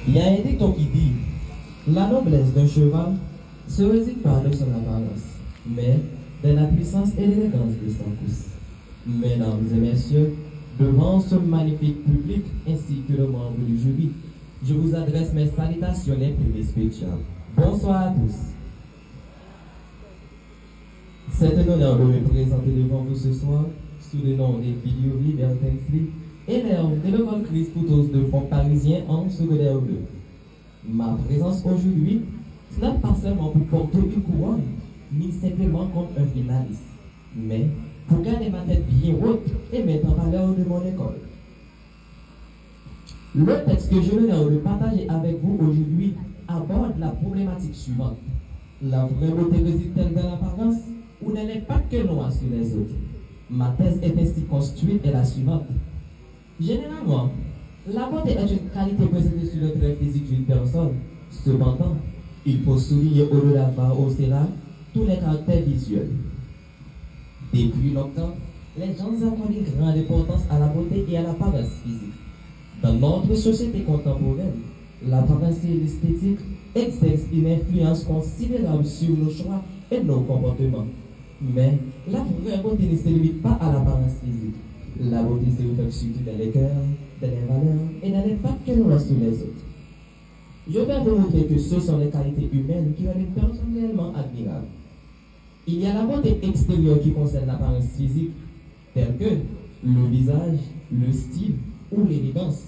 Il y a un dicton qui dit la noblesse d'un cheval se réside pas de son apparence, mais de la puissance et l'élégance de son course. Mesdames et messieurs, devant ce magnifique public ainsi que le membre du jury, je vous adresse mes salutations les plus respectueuses. Bonsoir à tous. C'est un honneur de me présenter devant vous ce soir sous le nom des vidéos Libertinsley, élève de l'école Christ Poutos de Fonds parisien en secondaire 2. Ma présence aujourd'hui, ce n'est pas seulement pour porter une couronne, ni simplement comme un finaliste, mais pour garder ma tête bien haute et mettre en valeur de mon école. Le texte que je l'honneur de partager avec vous aujourd'hui aborde la problématique suivante. La vraie beauté réside-t-elle dans l'apparence ou n'est pas que noire sur les autres? Ma thèse est ainsi construite et la suivante. Généralement, la beauté est une qualité présentée sur le trait physique d'une personne. Cependant, il faut souligner au-delà de tous les caractères visuels. Depuis longtemps, les gens accordent une grande importance à la beauté et à l'apparence physique. Dans notre société contemporaine, l'apparence et l'esthétique exercent une influence considérable sur nos choix et nos comportements. Mais la vraie beauté ne se limite pas à l'apparence physique. La beauté se reflète surtout dans les cœurs, dans les valeurs et dans l'impact qu'elle aura sur les autres. Je vais vous montrer que ce sont les qualités humaines qui rendent une personne réellement admirable. Il y a la beauté extérieure qui concerne l'apparence physique, telle que le visage, le style ou l'élégance.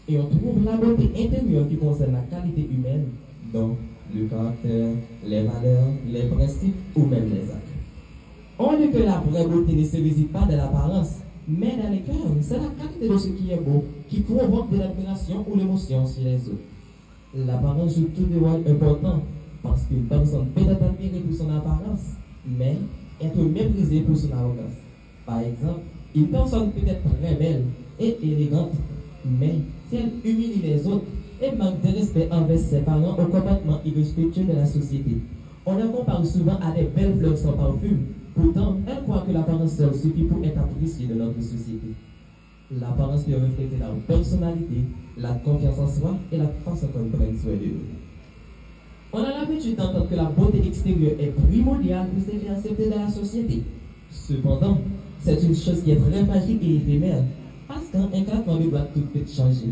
Et on trouve la beauté intérieure qui concerne la qualité humaine, donc le caractère, les valeurs, les principes ou même les actes. On dit que la vraie beauté ne se réside pas dans l'apparence, mais dans les cœurs. C'est la qualité de ce qui est beau qui provoque de l'admiration ou l'émotion chez les autres. L'apparence joue tout de rôle important parce qu'une personne peut être admirée pour son apparence, mais être méprisée pour son arrogance. Par exemple, une personne peut être très belle et élégante, mais si elle humilie les autres et manque de respect envers ses parents au comportement irrespectueux de la société. On la compare souvent à des belles fleurs sans parfum. Pourtant, elle croit que l'apparence seule suffit pour être appréciée de notre société. L'apparence peut refléter la personnalité, la confiance en soi et la façon qu'on prenne soin de nous. On a l'habitude d'entendre que la beauté extérieure est primordiale pour se faire accepter dans la société. Cependant, c'est une chose qui est très fragile et éphémère, parce qu'en un claquement de doigts, tout peut changer.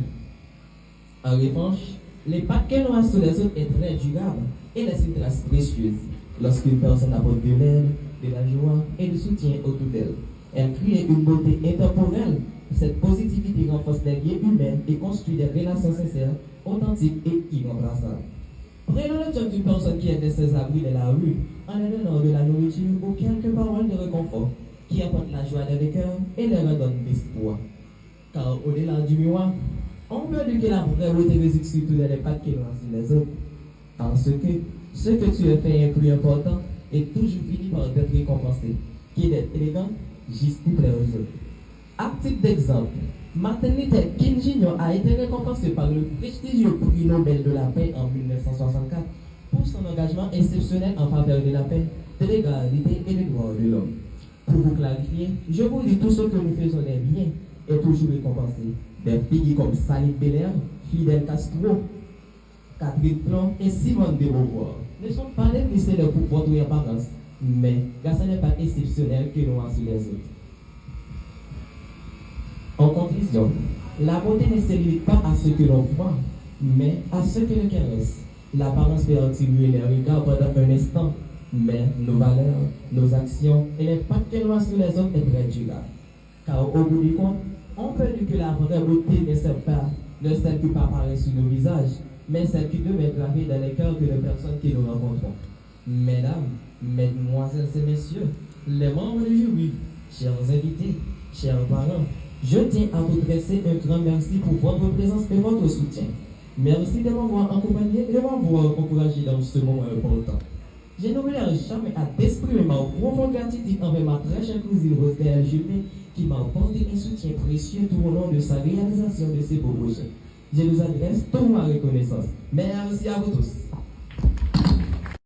En revanche, l'impact qu'elle aura sur les autres est très durable et laisse une trace précieuse. Lorsqu'une personne apporte de l'aide, de la joie et du soutien autour d'elle, elle crée une beauté intemporelle. Cette positivité renforce les liens humains et construit des relations sincères, authentiques et irremplaçables. Prenons l'exemple d'une personne qui est de ses abris de la rue, en lui donnant de la nourriture ou quelques paroles de réconfort, qui apportent la joie dans le cœur et leur redonnent l'espoir. Car au-delà du miroir, on peut dire que la vraie beauté réside surtout dans l'impact qu'elle a sur les autres. Parce que ce que tu as fait est plus important et toujours fini par être récompensé, qui est d'être élégant, juste pour plaire aux autres. À titre d'exemple, Martin Luther King Jr. a été récompensé par le prestigieux prix Nobel de la paix en 1964 pour son engagement exceptionnel en faveur de la paix, de l'égalité et des droits de l'homme. Pour vous clarifier, je vous dis tout ce que nous faisons des biens est toujours récompensé. Des pays comme Sally Belair, Fidel Castro, Catherine Plon et Simone de Beauvoir ne sont pas des missionnaires pour votre apparence, mais grâce à l'impact exceptionnel que nous avons sur les autres. En conclusion, la beauté ne se limite pas à ce que l'on voit, mais à ce que le caresse. L'apparence peut attirer les regards pendant un instant, mais nos valeurs, nos actions et l'impact que nous avons sur les autres est très durable. Car au bout du compte, on peut dire que la vraie beauté ne celle qui apparaît sur nos visages, mais celle qui devait graver dans les cœurs de les personnes que nous rencontrons. Mesdames, mesdemoiselles et messieurs, les membres du jury, chers invités, chers parents, je tiens à vous dresser un grand merci pour votre présence et votre soutien. Merci de m'avoir accompagné et de m'avoir encouragé dans ce moment important. Je n'oublierai jamais à d'exprimer ma profonde gratitude envers ma très chère cousine Roselyne Juppé qui m'a apporté un soutien précieux tout au long de sa réalisation de ces beaux projets. Je vous adresse toute ma reconnaissance. Merci à vous tous.